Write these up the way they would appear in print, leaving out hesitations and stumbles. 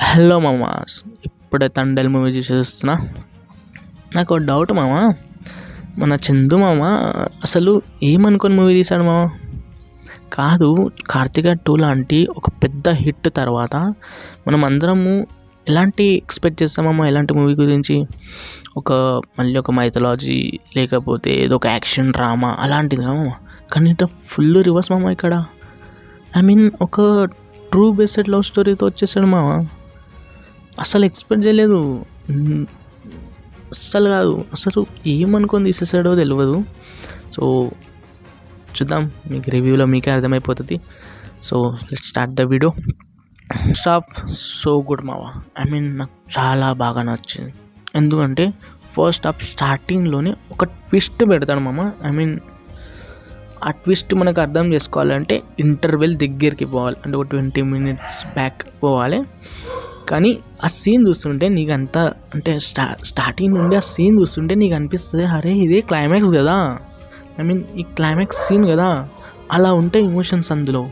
Hello మామాస్, ఇప్పుడే Thandel movie చూసేస్తున్నా. నాకు ఒక డౌట్ మామ, మన చందు మామ అసలు ఏమనుకొని మూవీ తీశాడు మామ? కాదు, కార్తిక 2 లాంటి ఒక పెద్ద హిట్ తర్వాత మనం అందరము ఎలాంటి ఎక్స్పెక్ట్ చేస్తామమ్మా? ఎలాంటి మూవీ గురించి? మళ్ళీ ఒక మైథలాజీ, లేకపోతే ఏదో ఒక యాక్షన్ డ్రామా అలాంటిది మామ. కానీ ఇట్లా ఫుల్ రివర్స్ మామ ఇక్కడ. ఒక ట్రూ బేస్డ్ లవ్ స్టోరీతో వచ్చేసాడు మామ. అసలు ఎక్స్పెక్ట్ చేయలేదు, అస్సలు కాదు. అసలు ఏమనుకొని తీసేసాడో తెలియదు. సో చూద్దాం, మీకు రివ్యూలో మీకే అర్థమైపోతుంది. So let's start the video. First of so good మామ. నాకు చాలా బాగా నచ్చింది. ఎందుకంటే ఫస్ట్ హాఫ్ స్టార్టింగ్లోనే ఒక ట్విస్ట్ పెడతాడు మామ. ఆ ట్విస్ట్ మనకు అర్థం చేసుకోవాలంటే ఇంటర్వెల్ దగ్గరికి పోవాలి, అంటే ఒక 20 minutes బ్యాక్ పోవాలి. కానీ ఆ సీన్ చూస్తుంటే నీకు అంతా, అంటే స్టార్టింగ్ నుండి ఆ సీన్ చూస్తుంటే నీకు అనిపిస్తుంది, అరే ఇదే క్లైమాక్స్ కదా, ఈ క్లైమాక్స్ సీన్ కదా, అలా ఉంటాయి ఎమోషన్స్ అందులో.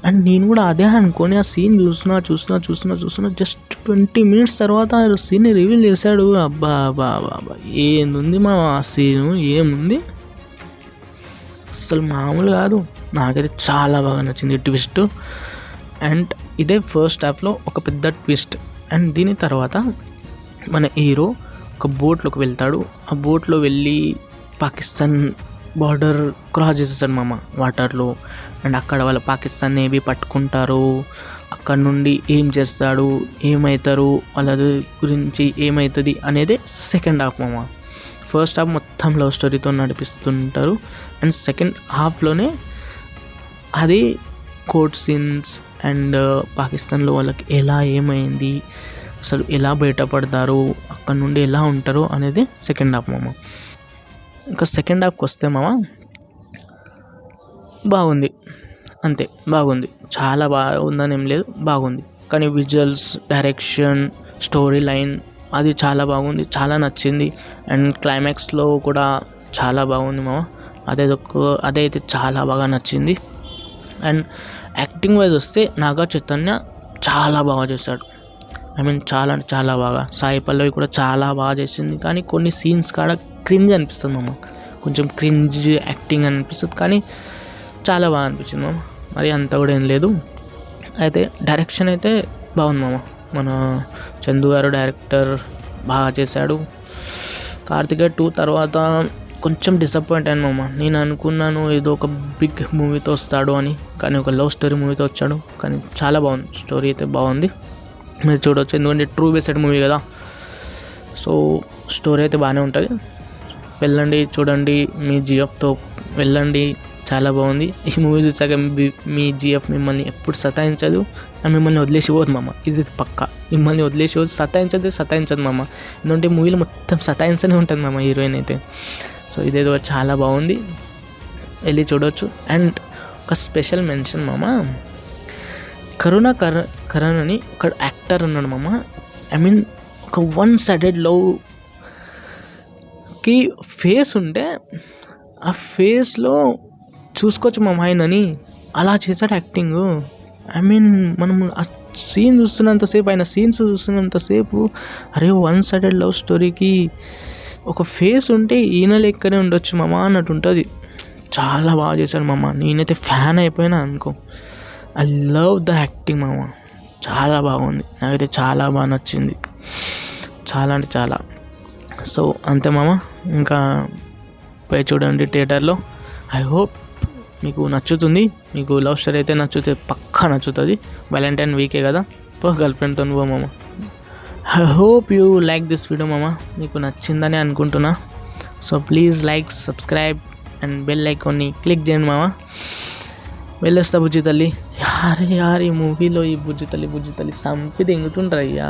అండ్ నేను కూడా అదే అనుకొని ఆ సీన్ చూస్తున్నా. జస్ట్ 20 minutes తర్వాత ఆ సీన్ని రివీల్ చేశాడు. అబ్బా ఏంది మా ఆ సీను, ఏముంది అసలు మామూలు కాదు. నాకైతే చాలా బాగా నచ్చింది ట్విస్ట్. అండ్ ఇదే ఫస్ట్ హాఫ్లో ఒక పెద్ద ట్విస్ట్. అండ్ దీని తర్వాత మన హీరో ఒక బోట్లోకి వెళ్తాడు. ఆ బోట్లో వెళ్ళి పాకిస్తాన్ బార్డర్ క్రాస్ చేసేస్తాడు మామ వాటర్లో. అండ్ అక్కడ వాళ్ళ పాకిస్తాన్ నేవీ పట్టుకుంటారు. అక్కడ నుండి ఏం చేస్తాడు, ఏమవుతారు, వాళ్ళ గురించి ఏమవుతుంది అనేది సెకండ్ హాఫ్ మామ. ఫస్ట్ హాఫ్ మొత్తం లవ్ స్టోరీతో నడిపిస్తుంటారు. అండ్ సెకండ్ హాఫ్లోనే అది కోర్ట్ సీన్స్ అండ్ పాకిస్తాన్లో వాళ్ళకి ఎలా ఏమైంది, అసలు ఎలా బయటపడతారు, అక్కడ నుండి ఎలా ఉంటారు అనేది సెకండ్ హాఫ్ మామ. ఇంకా సెకండ్ హాఫ్కి వస్తే మామ, బాగుంది అంతే, బాగుంది. చాలా బాగుందని ఏం లేదు, బాగుంది. కానీ విజువల్స్, డైరెక్షన్, స్టోరీ లైన్ అది చాలా బాగుంది, చాలా నచ్చింది. అండ్ క్లైమాక్స్లో కూడా చాలా బాగుంది మామ. అదైతే చాలా బాగా నచ్చింది. అండ్ యాక్టింగ్ వైజ్ వస్తే నాగా చైతన్య చాలా బాగా చేశాడు. చాలా అంటే చాలా బాగా. సాయి పల్లవి కూడా చాలా బాగా చేసింది. కానీ కొన్ని సీన్స్ కాడ క్రింజ్ అనిపిస్తుంది మామ, కొంచెం క్రింజ్ యాక్టింగ్ అనిపిస్తుంది. కానీ చాలా బాగా అనిపించింది మామ, మరి అంత కూడా ఏం లేదు. అయితే డైరెక్షన్ అయితే బాగుంది మామ. మన చందు గారు డైరెక్టర్ బాగా చేశాడు. కార్తిక 2 తర్వాత కొంచెం డిసప్పాయింట్ అయ్యాను మామ. నేను అనుకున్నాను ఏదో ఒక బిగ్ మూవీతో వస్తాడు అని, కానీ ఒక లవ్ స్టోరీ మూవీతో వచ్చాడు. కానీ చాలా బాగుంది, స్టోరీ అయితే బాగుంది, మీరు చూడవచ్చు. ఎందుకంటే ట్రూ బేస్డ్ మూవీ కదా, సో స్టోరీ అయితే బాగానే ఉంటుంది. వెళ్ళండి, చూడండి, మీ జిఎఫ్తో వెళ్ళండి, చాలా బాగుంది. ఈ మూవీ చూసాక మీ జిఎఫ్ మిమ్మల్ని ఎప్పుడు సతాయించదు, మిమ్మల్ని వదిలేసి పోదు మామ. ఇది పక్క, మిమ్మల్ని వదిలేసి పోదు, సతాయించదు మామ. ఎందుకంటే మూవీలో మొత్తం సతాయించనే ఉంటుంది మామ హీరోయిన్ అయితే. సో ఇదేదో చాలా బాగుంది, వెళ్ళి చూడవచ్చు. అండ్ ఒక స్పెషల్ మెన్షన్ మామ, కరుణ్ అని ఒక యాక్టర్ ఉన్నాడు మామ. ఒక 1-sided లవ్కి ఫేస్ ఉంటే ఆ ఫేస్లో చూసుకోవచ్చు మా ఆయనని, అలా చేశాడు యాక్టింగ్. మనం ఆ సీన్ చూస్తున్నంతసేపు, ఆయన సీన్స్ చూస్తున్నంతసేపు, అరే 1-sided లవ్ స్టోరీకి ఒక ఫేస్ ఉంటే ఈయన లెక్కనే ఉండొచ్చు మామ అన్నట్టు ఉంటుంది. చాలా బాగా చేశాడు మామ, నేనైతే ఫ్యాన్ అయిపోయినా అనుకో. ఐ లవ్ ద యాక్టింగ్ మామ, చాలా బాగుంది, నాకైతే చాలా బాగా నచ్చింది, చాలా అంటే చాలా. సో అంతే మామ, ఇంకా పోయి చూడండి థియేటర్లో. ఐ హోప్ మీకు నచ్చుతుంది. మీకు లవ్ స్టోరీ అయితే నచ్చుతుంది, పక్కా నచ్చుతుంది. వ్యాలంటైన్ వీకే కదా, గర్ల్ ఫ్రెండ్తో పో మామ. I hope you like this video మామ, మీకు నచ్చిందని అనుకుంటున్నా. So please like, subscribe and bell ఐకాన్ని క్లిక్ చేయండి మామ. వెళ్ళొస్తా బుజ్జి తల్లి. యారే ఈ మూవీలో ఈ బుజ్జి తల్లి సంపి తెంగుతుంటారు అయ్యా.